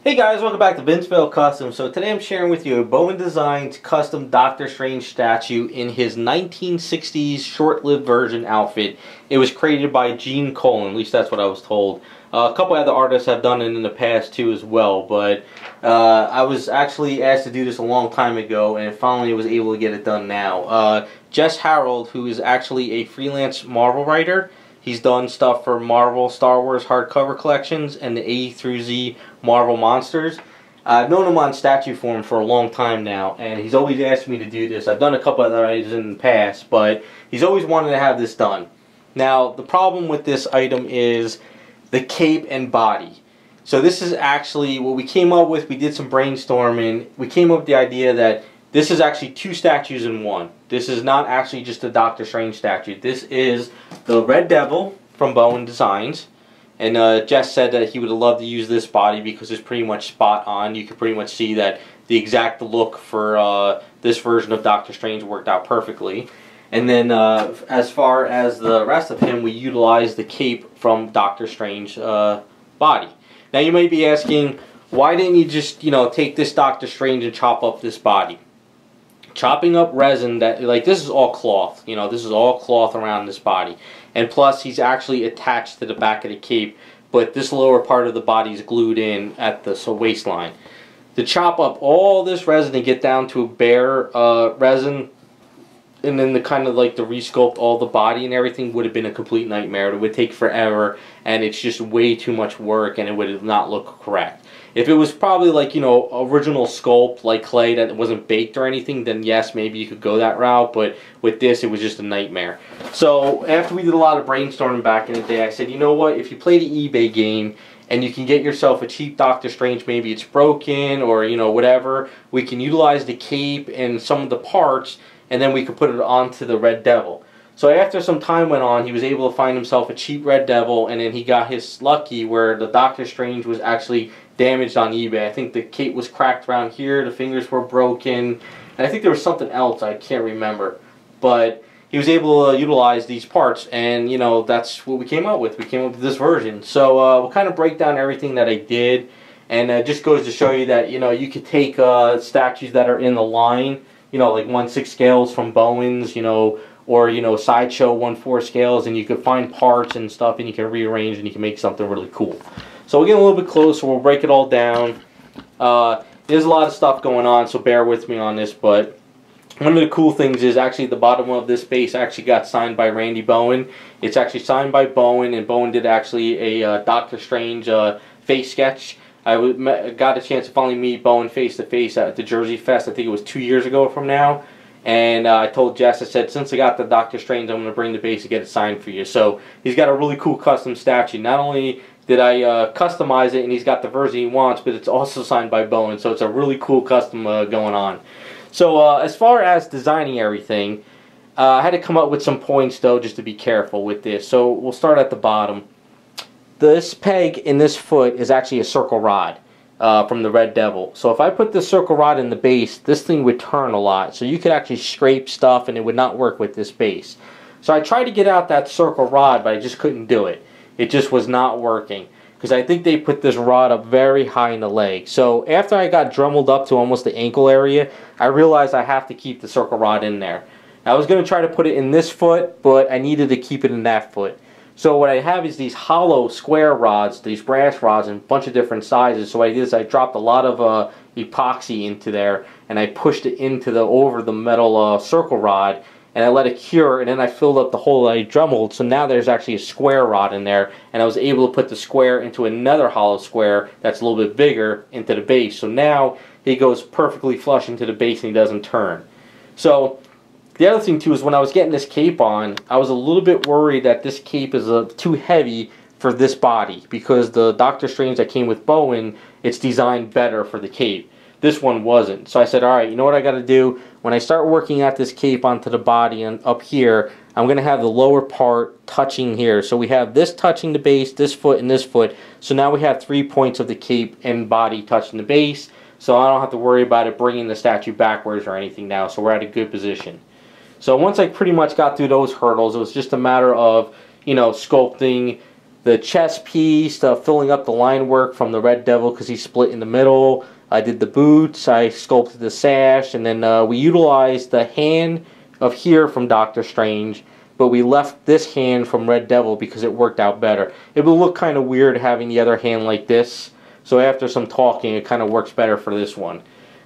Hey guys, welcome back to Vinceville Custom. So today I'm sharing with you a Bowen Designs custom Doctor Strange statue in his 1960s short-lived version outfit. It was created by Gene Colan, at least that's what I was told. A couple other artists have done it in the past too as well, but I was actually asked to do this a long time ago and finally was able to get it done now. Jess Harold, who is actually a freelance Marvel writer, he's done stuff for Marvel, Star Wars hardcover collections, and the A through Z Marvel Monsters. I've known him on statue form for a long time now, and he's always asked me to do this. I've done a couple other items in the past, but he's always wanted to have this done. Now, the problem with this item is the cape and body. So this is actually what we came up with. We did some brainstorming. We came up with the idea that this is actually two statues in one. This is not actually just a Doctor Strange statue. This is the Reddevil from Bowen Designs. And Jess said that he would have loved to use this body because it's pretty much spot on. You can pretty much see that the exact look for this version of Doctor Strange worked out perfectly. And then as far as the rest of him, we utilized the cape from Doctor Strange's body. Now you might be asking, why didn't you just, take this Doctor Strange and chop up this body? Chopping up resin, this is all cloth, this is all cloth around this body. And plus, he's actually attached to the back of the cape, but this lower part of the body is glued in at the waistline. To chop up all this resin and get down to a bare resin, and then to resculpt all the body and everything would have been a complete nightmare. It would take forever, and it's just way too much work, and it would not look correct. If it was probably original sculpt, like clay that wasn't baked or anything, then yes, maybe you could go that route, but with this, it was just a nightmare. So after we did a lot of brainstorming back in the day, I said, you know what, if you play the eBay game, and you can get yourself a cheap Doctor Strange, maybe it's broken, or whatever, we can utilize the cape and some of the parts, and then we could put it onto the Reddevil. So after some time went on, he was able to find himself a cheap Reddevil, and then he got his lucky where the Doctor Strange was actually damaged on eBay. I think the cape was cracked around here, the fingers were broken, and I think there was something else, I can't remember. But he was able to utilize these parts, and that's what we came up with. We came up with this version. So we'll kind of break down everything that I did, and it just goes to show you that you could take statues that are in the line, like 1/6 scales from Bowen's, or Sideshow 1/4 scales, and you could find parts and stuff, and you can rearrange, and you can make something really cool. So we'll get a little bit closer, we'll break it all down. There's a lot of stuff going on, so bear with me on this, but one of the cool things is actually the bottom of this base actually got signed by Randy Bowen. It's actually signed by Bowen, and Bowen did actually a Doctor Strange face sketch. I got a chance to finally meet Bowen face to face at the Jersey Fest. I think it was 2 years ago from now. And I told Jess, I said, since I got the Doctor Strange, I'm going to bring the base and get it signed for you. So he's got a really cool custom statue. Not only did I customize it, and he's got the version he wants, but it's also signed by Bowen. So it's a really cool custom going on. So as far as designing everything, I had to come up with some points, though, just to be careful with this. So we'll start at the bottom. This peg in this foot is actually a circle rod from the Reddevil. So if I put this circle rod in the base, this thing would turn a lot. So you could actually scrape stuff, and it would not work with this base. So I tried to get out that circle rod, but I just couldn't do it. It just was not working, because I think they put this rod up very high in the leg. So after I got dremelled up to almost the ankle area, I realized I have to keep the circle rod in there. I was going to try to put it in this foot, but I needed to keep it in that foot. So what I have is these hollow square rods, these brass rods in a bunch of different sizes. So what I did is I dropped a lot of epoxy into there, and I pushed it into over the metal circle rod, and I let it cure, and then I filled up the hole that I dremelled. So now there's actually a square rod in there, and I was able to put the square into another hollow square that's a little bit bigger into the base. So now he goes perfectly flush into the base, and he doesn't turn. So the other thing too is when I was getting this cape on, I was a little bit worried that this cape is too heavy for this body, because the Doctor Strange that came with Bowen, it's designed better for the cape. This one wasn't. So I said, alright, you know what I got to do? When I start working out this cape onto the body and up here, I'm going to have the lower part touching here. So we have this touching the base, this foot, and this foot. So now we have 3 points of the cape and body touching the base. So I don't have to worry about it bringing the statue backwards or anything now. So we're at a good position. So once I pretty much got through those hurdles, it was just a matter of, sculpting the chest piece, filling up the line work from the Reddevil because he split in the middle. I did the boots, I sculpted the sash, and then we utilized the hand of here from Doctor Strange, but we left this hand from Reddevil because it worked out better. It would look kind of weird having the other hand like this, so after some talking, it kind of works better for this one.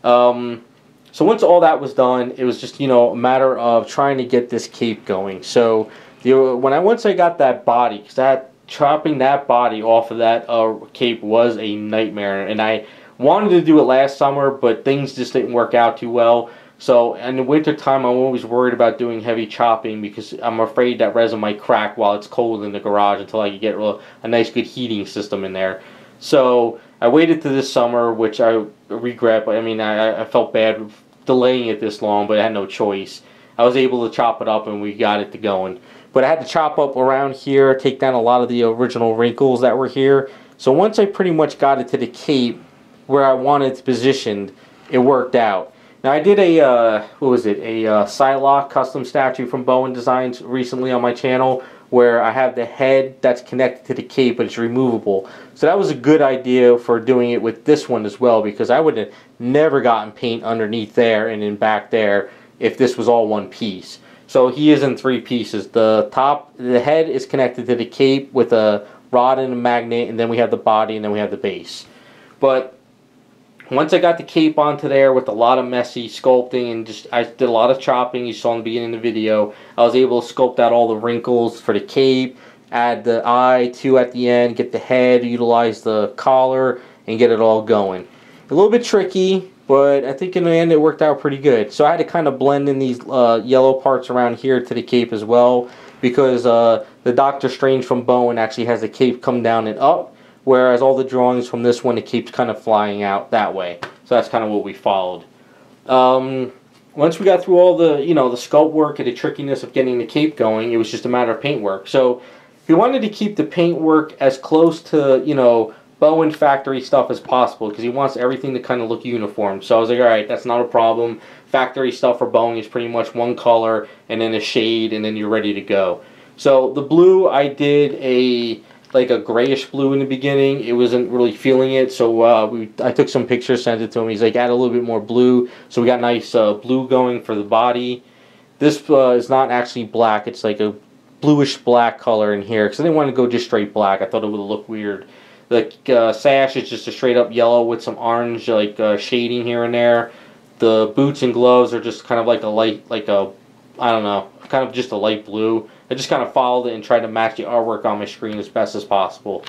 So once all that was done, it was just, you know, a matter of trying to get this cape going. So once I got that body, because chopping that body off of that cape was a nightmare, and I wanted to do it last summer, but things just didn't work out too well. So in the winter time, I'm always worried about doing heavy chopping because I'm afraid that resin might crack while it's cold in the garage until I can get a nice good heating system in there. So I waited to this summer, which I regret, but I mean, I felt bad delaying it this long, but I had no choice. I was able to chop it up and we got it to going. But I had to chop up around here, take down a lot of the original wrinkles that were here. So once I pretty much got it to the cape where I wanted it positioned, it worked out. Now I did a, what was it, a Psylocke custom statue from Bowen Designs recently on my channel, where I have the head that's connected to the cape, but it's removable. So that was a good idea for doing it with this one as well, because I would have never gotten paint underneath there and in back there if this was all one piece. So he is in 3 pieces. The head is connected to the cape with a rod and a magnet, and then we have the body, and then we have the base. But once I got the cape onto there with a lot of messy sculpting and I did a lot of chopping, you saw in the beginning of the video, I was able to sculpt out all the wrinkles for the cape, add the eye too at the end, get the head, utilize the collar, and get it all going. A little bit tricky, but I think in the end it worked out pretty good. So I had to kind of blend in these yellow parts around here to the cape as well, because the Doctor Strange from Bowen actually has the cape come down and up, whereas all the drawings from this one, it keeps kind of flying out that way. So that's kind of what we followed. Once we got through all the, you know, the sculpt work and the trickiness of getting the cape going, it was just a matter of paint work. So we wanted to keep the paint work as close to, you know, Bowen factory stuff as possible, because he wants everything to kind of look uniform. So I was like, alright, that's not a problem. Factory stuff for Bowen is pretty much one color and then a shade, and then you're ready to go. So the blue, I did like a grayish blue in the beginning. It wasn't really feeling it, so I took some pictures, sent it to him. He's like, add a little bit more blue. So we got nice blue going for the body. This is not actually black. It's like a bluish black color in here, because I didn't want to go just straight black. I thought it would look weird. The sash is just a straight up yellow with some orange like shading here and there. The boots and gloves are just kind of like a light, like a, I don't know, kind of just a light blue. I just kind of followed it and tried to match the artwork on my screen as best as possible.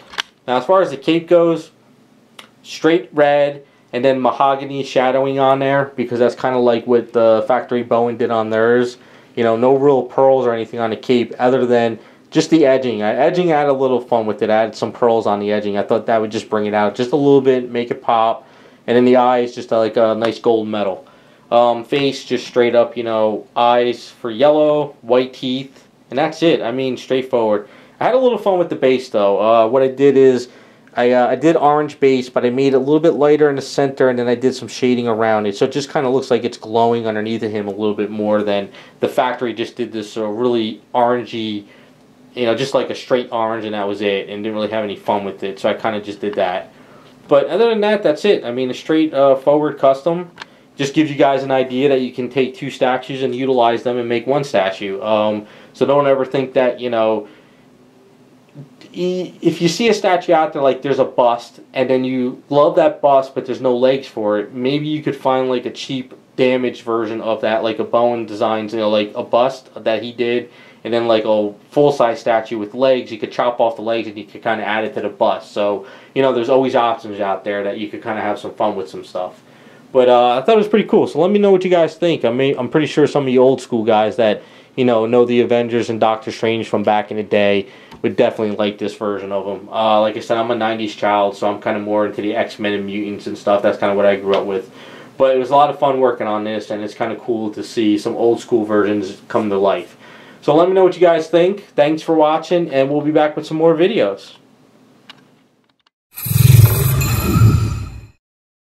Now as far as the cape goes, straight red and then mahogany shadowing on there, because that's kind of like what the factory Bowen did on theirs. You know, no real pearls or anything on the cape other than just the edging. Edging, I had a little fun with it. I added some pearls on the edging. I thought that would just bring it out just a little bit, make it pop. And then the eyes, just like a nice gold metal. Face, just straight up, you know, eyes for yellow, white teeth. And that's it. I mean, straightforward. I had a little fun with the base, though. What I did is, I did orange base, but I made it a little bit lighter in the center, and then I did some shading around it. So it just kind of looks like it's glowing underneath of him a little bit more than the factory just did this really orangey, you know, just like a straight orange, and that was it, and didn't really have any fun with it. So I kind of just did that. But other than that, that's it. I mean, a straight forward custom just gives you guys an idea that you can take 2 statues and utilize them and make 1 statue. So don't ever think that, you know, if you see a statue out there, like there's a bust, and then you love that bust, but there's no legs for it, maybe you could find like a cheap, damaged version of that, like a Bowen Designs, you know, like a bust that he did, and then like a full-size statue with legs. You could chop off the legs and you could kind of add it to the bust. So, you know, there's always options out there that you could kind of have some fun with some stuff. But I thought it was pretty cool. So let me know what you guys think. I'm pretty sure some of you old school guys that, you know the Avengers and Doctor Strange from back in the day would definitely like this version of them. Like I said, I'm a 90s child, so I'm kind of more into the X-Men and mutants and stuff. That's kind of what I grew up with. But it was a lot of fun working on this, and it's kind of cool to see some old school versions come to life. So let me know what you guys think. Thanks for watching, and we'll be back with some more videos.